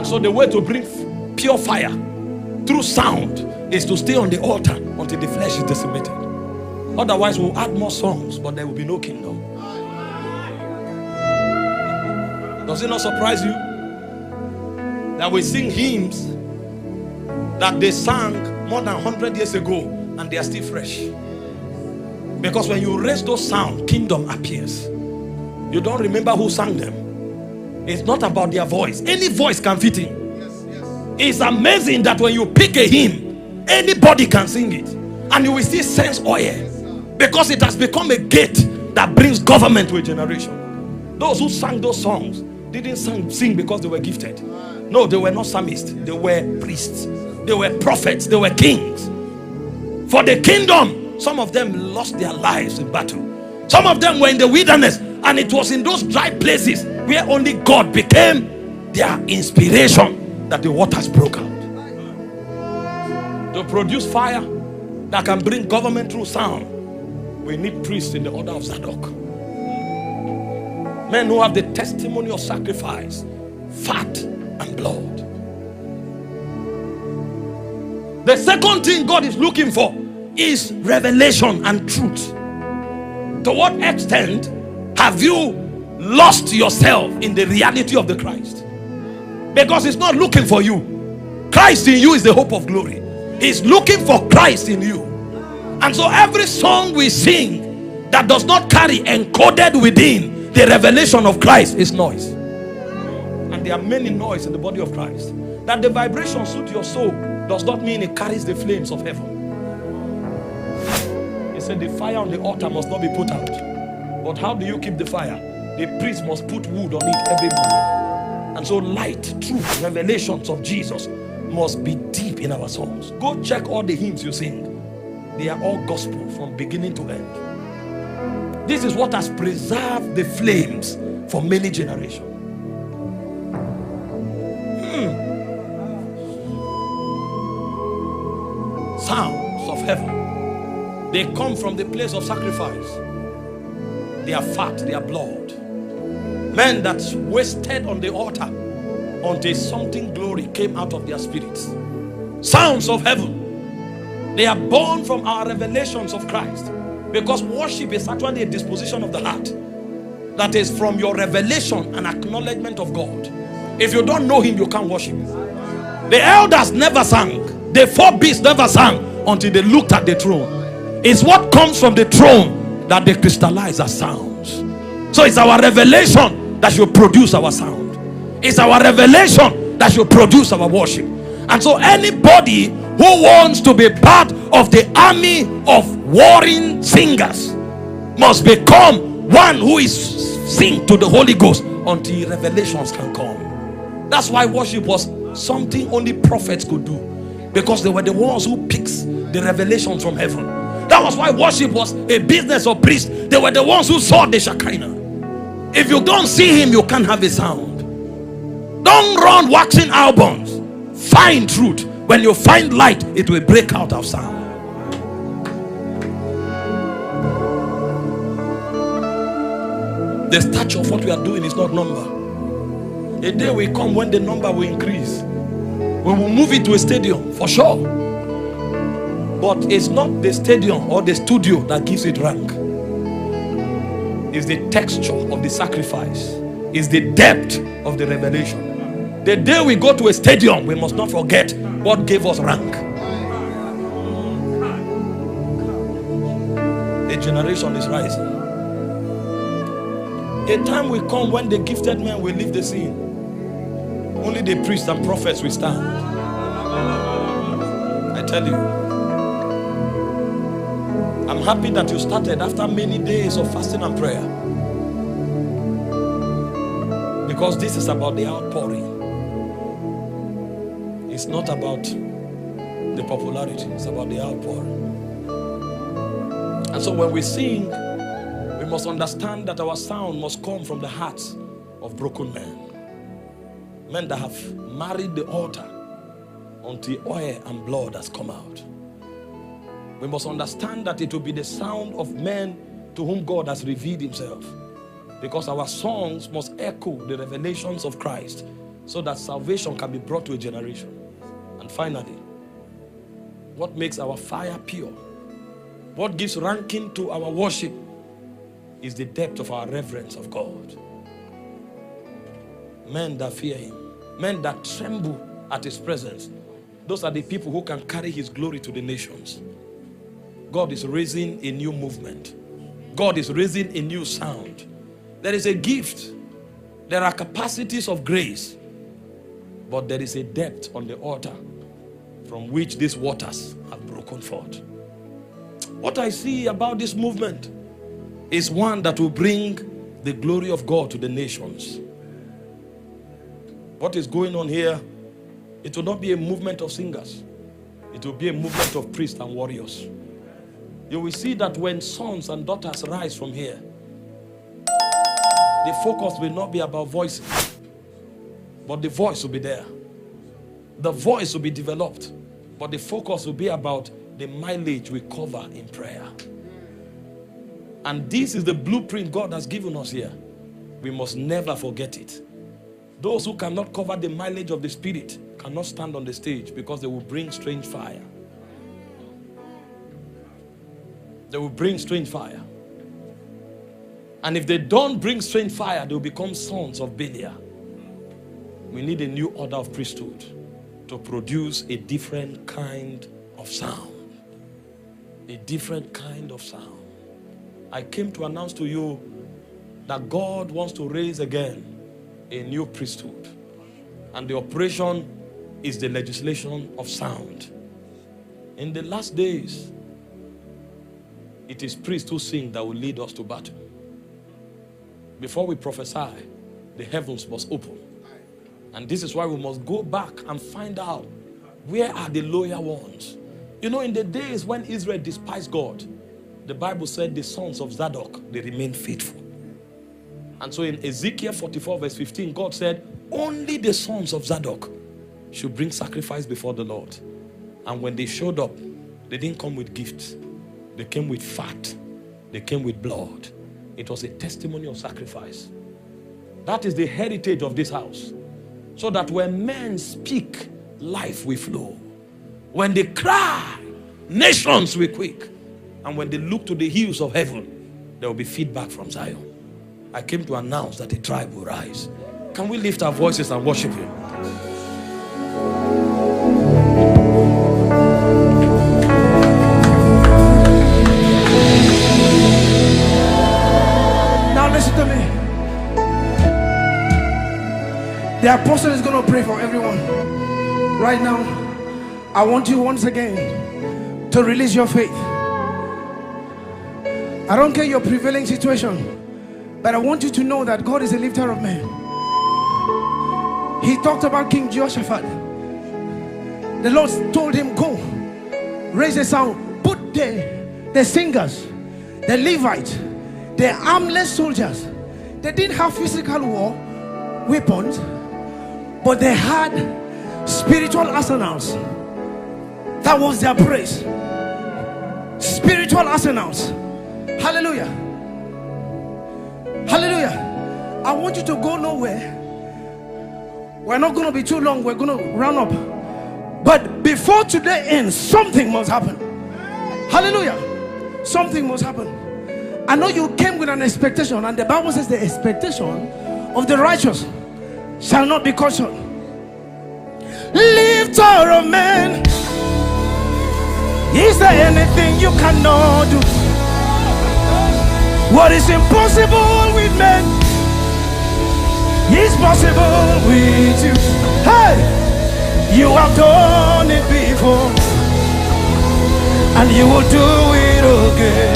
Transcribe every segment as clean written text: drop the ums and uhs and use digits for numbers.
So the way to bring pure fire through sound is to stay on the altar until the flesh is decimated. Otherwise we'll add more songs, but there will be no kingdom. Does it not surprise you that we sing hymns that they sang more than 100 years ago and they are still fresh? Because when you raise those sounds, kingdom appears. You don't remember who sang them. It's not about their voice. Any voice can fit in. It's amazing that when you pick a hymn, anybody can sing it, and you will still sense oil, because it has become a gate that brings government to a generation. Those who sang those songs didn't sing because they were gifted. No, they were not psalmists. They were priests. They were prophets. They were kings. For the kingdom, some of them lost their lives in battle. Some of them were in the wilderness, and it was in those dry places where only God became their inspiration that the waters broke out. To produce fire that can bring government through sound, we need priests in the order of Zadok. Men who have the testimony of sacrifice, fat and blood. The second thing God is looking for is revelation and truth. To what extent have you lost yourself in the reality of the Christ? Because he's not looking for you. Christ in you is the hope of glory. He's looking for Christ in you. And so every song we sing that does not carry encoded within the revelation of Christ is noise. And there are many noise in the body of Christ. That the vibration suit your soul does not mean it carries the flames of heaven. He said the fire on the altar must not be put out. But how do you keep the fire? The priest must put wood on it every morning. And so light, truth, revelations of Jesus must be deep in our souls. Go check all the hymns you sing. They are all gospel from beginning to end. This is what has preserved the flames for many generations. Sounds of heaven. They come from the place of sacrifice. They are fat, they are blood. Men that wasted on the altar until something glory came out of their spirits. Sounds of heaven. They are born from our revelations of Christ. Because worship is actually a disposition of the heart. That is from your revelation and acknowledgement of God. If you don't know him, you can't worship. The elders never sang. The four beasts never sang until they looked at the throne. It's what comes from the throne that they crystallize as sounds. So it's our revelation that should produce our sound. It's our revelation that should produce our worship. And so anybody who wants to be part of the army of warring singers must become one who is sing to the Holy Ghost until revelations can come. That's why worship was something only prophets could do, because they were the ones who picks the revelations from heaven. That was why worship was a business of priests. They were the ones who saw the Shekinah. If you don't see him, you can't have a sound. Don't run waxing albums. Find truth. When you find light, it will break out of sound. The stature of what we are doing is not number. A day will come when the number will increase. We will move it to a stadium for sure. But it's not the stadium or the studio that gives it rank. It's the texture of the sacrifice. It's the depth of the revelation. The day we go to a stadium, we must not forget what gave us rank. A generation is rising. A time will come when the gifted men will leave the scene. Only the priests and prophets will stand. I tell you. I'm happy that you started after many days of fasting and prayer. Because this is about the outpouring. It's not about the popularity. It's about the outpouring. And so when we sing, we must understand that our sound must come from the hearts of broken men. Men that have married the altar until oil and blood has come out. We must understand that it will be the sound of men to whom God has revealed himself. Because our songs must echo the revelations of Christ, so that salvation can be brought to a generation. And finally, what makes our fire pure, what gives ranking to our worship, is the depth of our reverence of God. Men that fear him, men that tremble at his presence, those are the people who can carry his glory to the nations. God is raising a new movement. God is raising a new sound. There is a gift. There are capacities of grace. But there is a depth on the altar from which these waters have broken forth. What I see about this movement is one that will bring the glory of God to the nations. What is going on here, it will not be a movement of singers. It will be a movement of priests and warriors. You will see that when sons and daughters rise from here, the focus will not be about voices, but the voice will be there. The voice will be developed, but the focus will be about the mileage we cover in prayer. And this is the blueprint God has given us here. We must never forget it. Those who cannot cover the mileage of the Spirit cannot stand on the stage, because they will bring strange fire. They will bring strange fire. And if they don't bring strange fire, they will become sons of Belial. We need a new order of priesthood to produce a different kind of sound. A different kind of sound. I came to announce to you that God wants to raise again a new priesthood. And the operation is the legislation of sound. In the last days, it is priests who sing that will lead us to battle. Before we prophesy, the heavens must open. And this is why we must go back and find out, where are the loyal ones? You know, in the days when Israel despised God, the Bible said the sons of Zadok, they remained faithful. And so in Ezekiel 44 verse 15, God said, only the sons of Zadok should bring sacrifice before the Lord. And when they showed up, they didn't come with gifts. They came with fat. They came with blood. It was a testimony of sacrifice. That is the heritage of this house. So that when men speak, life will flow. When they cry, nations will quake. And when they look to the hills of heaven, there will be feedback from Zion. I came to announce that a tribe will rise. Can we lift our voices and worship him? Now listen to me. The apostle is going to pray for everyone. Right now, I want you once again to release your faith. I don't care your prevailing situation, but I want you to know that God is a lifter of men. He talked about King Jehoshaphat. The Lord told him, go, raise a sound, put the singers, the Levites, the armless soldiers. They didn't have physical war weapons, but they had spiritual arsenals. That was their praise. Spiritual arsenals. Hallelujah. Hallelujah. I want you to go nowhere. We're not going to be too long. We're going to run up. But before today ends, something must happen. Hallelujah. Something must happen. I know you came with an expectation, and the Bible says the expectation of the righteous shall not be cut short. Lifter of men, is there anything you cannot do? What is impossible with men is possible with you. Hey, you have done it before, and you will do it again.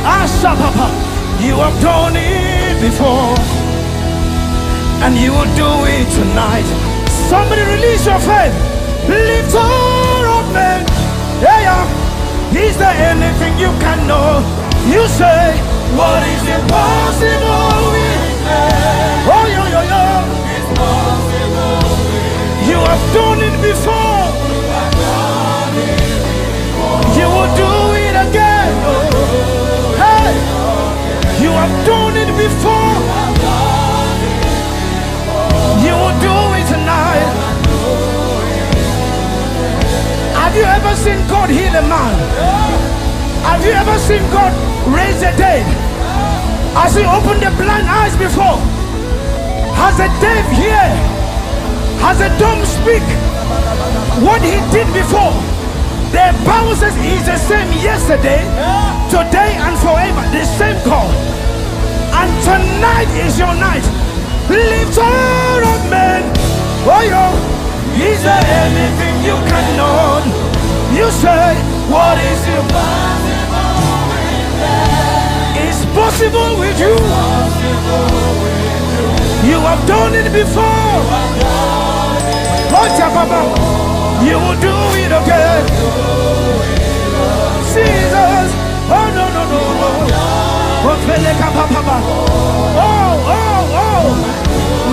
Asha Papa, you have done it before, and you will do it tonight. Somebody release your faith. Lifter of men, yeah. Is there anything you can know? You say, what is impossible with men? Oh, yo, yo, yo. It's possible with you. You have done it before. You have done it before. You will do it again. Oh. Hey, you have done it before. You will do it tonight. seen God heal a man? Have you ever seen God raise the dead? Has he opened the blind eyes before? Has the deaf hear? Has the dumb speak? What he did before, the Bible says he is the same yesterday, today and forever. The same God. And tonight is your night. Lift all of men. Oh yo, is there anything you cannot? You say, what is impossible with them? It's possible with you. You have done it before. You will do it again. Jesus. Oh no no no no. Oh.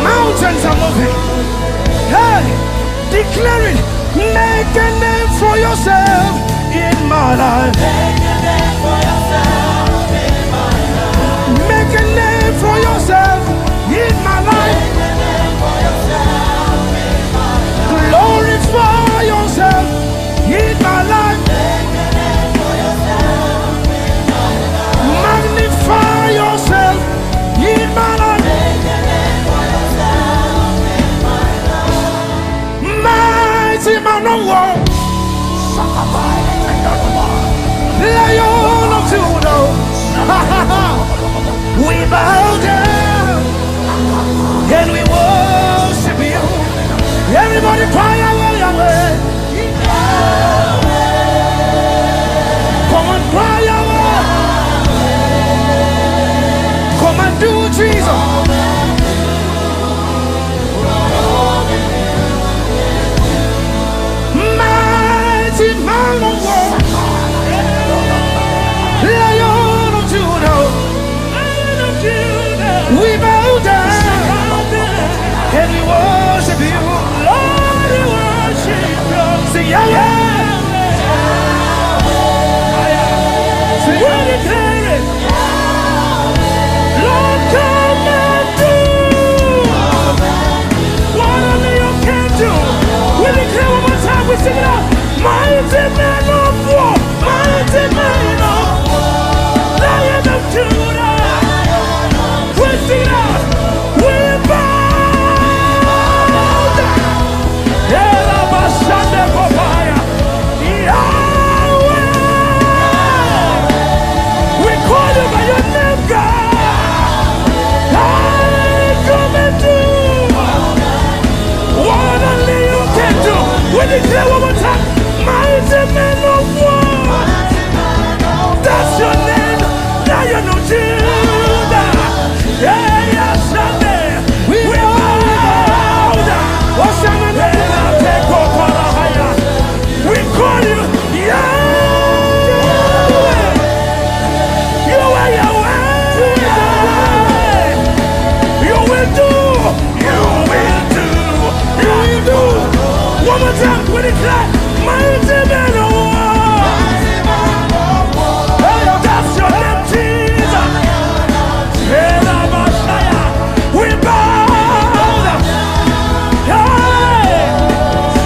Mountains are moving. Hey, declare it. Make a name for yourself in my life. Make a name for yourself in my life. Make a name for yourself in my life. Make a name for yourself in my life. Glorify yourself in my life. Make a name for yourself in my life. Magnify yourself in my life. Make a name for yourself in my life. Mighty man of war, Lion of Judah, we bow down and we worship you. Everybody cry away, away. Come on, cry away. Come and do Jesus. Mighty man of war, Lion of Judah, we bow down and we worship you. Lord, we worship you. Sing Yahweh. Sing Yahweh. Lord, come and do what only you can do. We declare one more time, we sing it out. Mighty man of war, mighty man of war, Lion of Judah. We sing it out. We bow down. Yahweh. We call you by your name, God. Come and do what only you can do. We declare one more time. Mighty man of war. That's your name. Lion of Judah. Yeah, Sunday. We bow down. We call you Yahweh. You are Yahweh. You will do. One more time. We declare. Mighty man of war. That's your name, Jesus. We bow down. Hey,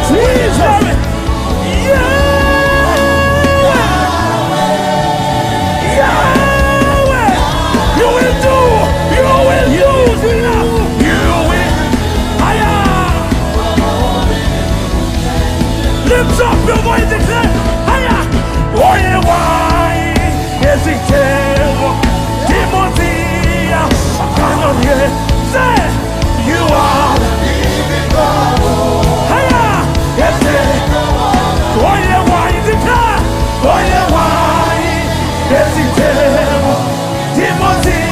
Jesus. Yahweh. You will do. You will use it now. You will. Lift up your voice and declare, Aya! Oye, why? Hesitate. Timothy. Cannot hear. Say, you are the living God. Aya! Yes, oye, why? Declare. Oye, why? Hesitate. Timothy.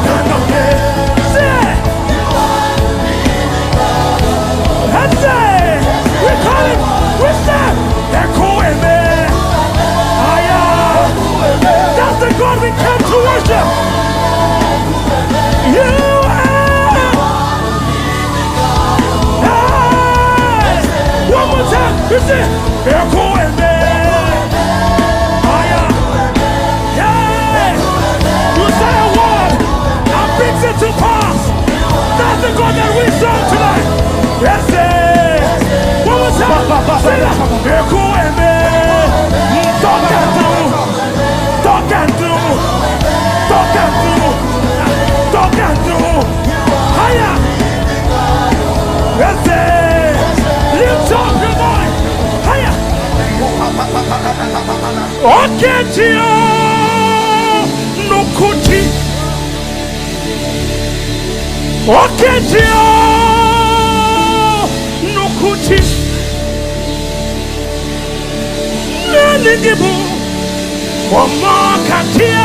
Cannot hear. Say, you are the living God. And say, we call him, we stand, Ekueme. That's the God we come to worship. You are. One more time, we say, Ekueme. You say a word and brings it to pass. That's the God that we serve tonight. Yes, sir. One more time. Ekueme. Oketio nukuti. Oketio nukuti. Nanigibu Omakatie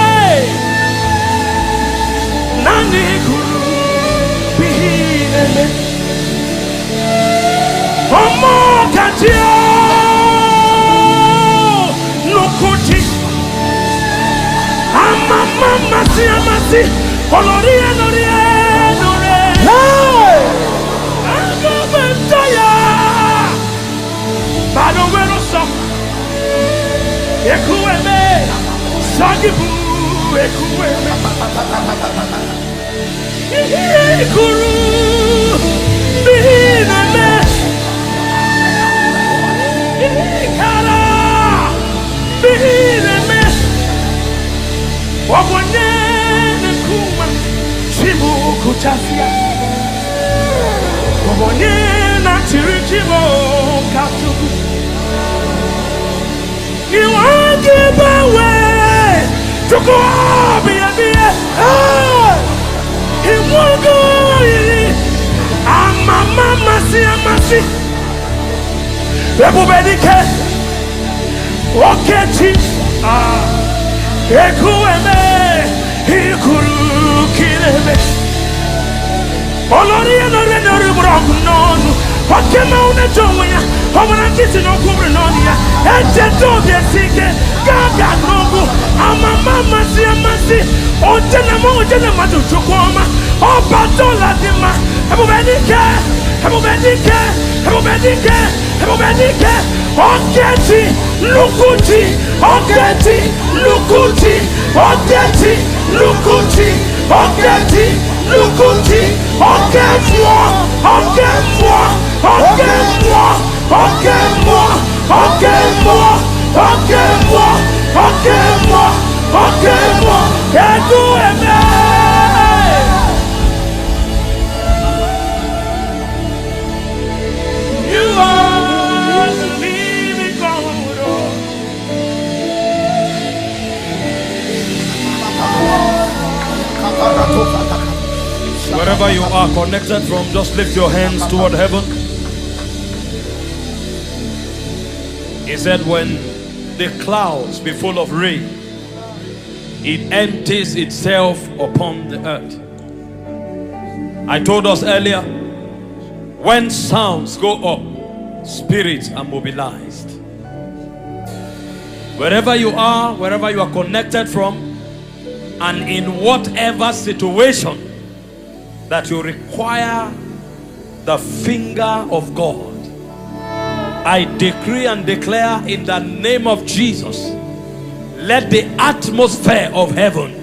Naniguru Bihine Omakatie Nukuti Amamasi Amasi Olorie Norie Nore Amabentaya Badowero so Ekueme Sagibu Ekueme Ekuru Bihineme Ikara Bihineme Wabone Nekuma Chibu Kutafia Wabone Natirichimo Katubu You won't give away to go be a beer. He won't go. I'm a mama, see a mercy. Everybody can walk at it. Ekueme, he could kill me. Olori no what came out of Joya? How when I get in Okurinonia, and Jetovia Sike, Gaga Nobu, I'm a mama, see a mercy, or Genamo, Genamatu Chukoma, or Batola Dima, everybody care, everybody care, everybody care, everybody care, Oketi, Lukuti, Oketi, Lukuti, Oketi, Lukuti, Oketi, Lukuti, Okemwa, Okemwa, Okemwa, Okemwa, Okemwa, Okemwa, Okemwa, Okemwa, Ekueme. You are the living God. Wherever you are connected from, just lift your hands toward heaven. He said, when the clouds be full of rain, it empties itself upon the earth. I told us earlier, when sounds go up, spirits are mobilized. Wherever you are connected from, and in whatever situation that you require the finger of God, I decree and declare in the name of Jesus, let the atmosphere of heaven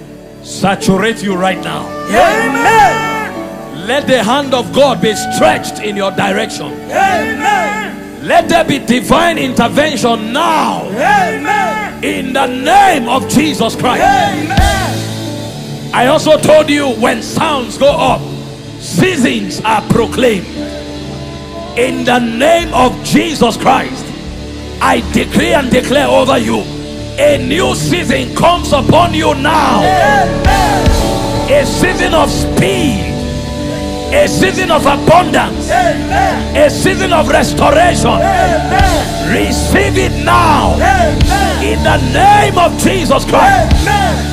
saturate you right now. Amen. Let the hand of God be stretched in your direction. Amen. Let there be divine intervention now. Amen. In the name of Jesus Christ. Amen. I also told you, when sounds go up, seasons are proclaimed. In the name of Jesus Christ, I decree and declare over you, a new season comes upon you now. Amen. A season of speed, a season of abundance, Amen. a season of restoration. Amen. Receive it now. Amen. In the name of Jesus Christ. Amen.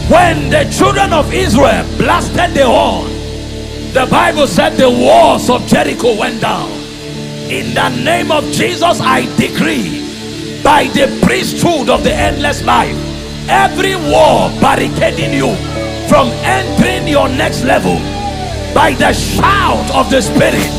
When the children of Israel blasted the horn, the Bible said the walls of Jericho went down. In the name of Jesus, I decree, by the priesthood of the endless life, every wall barricading you from entering your next level, by the shout of the Spirit,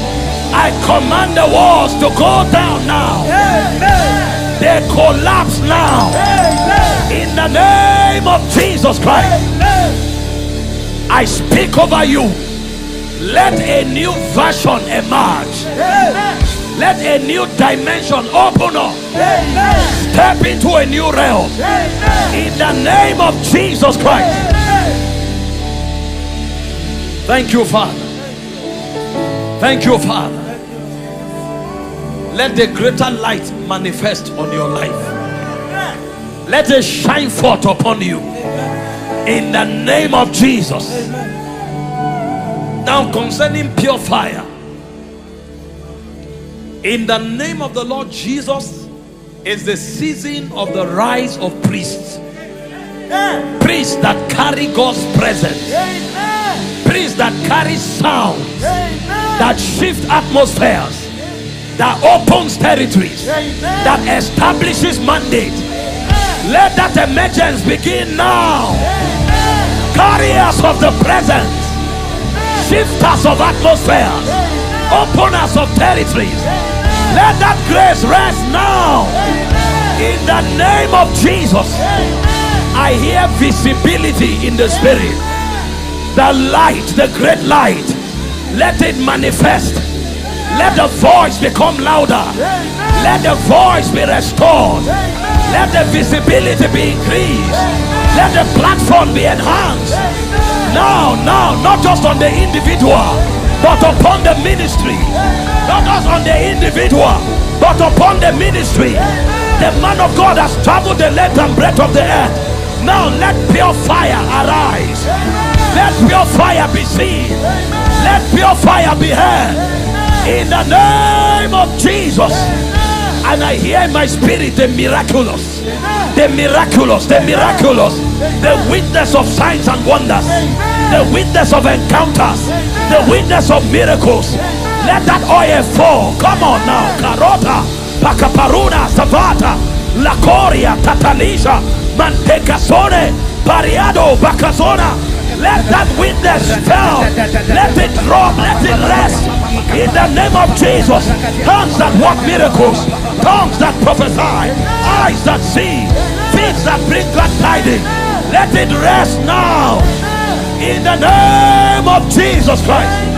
I command the walls to go down now. Amen. They collapse now. Amen. In the name of Jesus Christ. Amen. I speak over you. Let a new version emerge. Amen. Let a new dimension open up. Amen. Step into a new realm. Amen. In the name of Jesus Christ. Amen. Thank you, Father. Thank you, Father. Let the greater light manifest on your life. Let it shine forth upon you. In the name of Jesus. Now concerning pure fire. In the name of the Lord Jesus, is the season of the rise of priests. Priests that carry God's presence. Priests that carry sound. That shift atmospheres. That opens territories. That establishes mandate. Let that emergence begin now. Carriers of the presence. Shifters of atmospheres. Openers of territories. Let that grace rest now. In the name of Jesus. I hear visibility in the spirit. The light, the great light, let it manifest. Let the voice become louder. Let the voice be restored. Let the visibility be increased. Let the platform be enhanced. Now, not just on the individual, but upon the ministry. Not just on the individual, but upon the ministry. The man of God has traveled the length and breadth of the earth. Now let pure fire arise. Let pure fire be seen. Let pure fire be heard. In the name of Jesus. And I hear in my spirit the miraculous. The miraculous. The miraculous. The witness of signs and wonders. The witness of encounters. The witness of miracles. Let that oil fall. Come on now. Karota, Pakaparuna, Savata, Lacoria, Tatalisha, Mantecasone, Pariado, Bacazona. Let that witness fall. Let it drop. Let it rest. In the name of Jesus. Tongues that work miracles. Tongues that prophesy. Eyes that see. Feet that bring glad tidings. Let it rest now. In the name of Jesus Christ.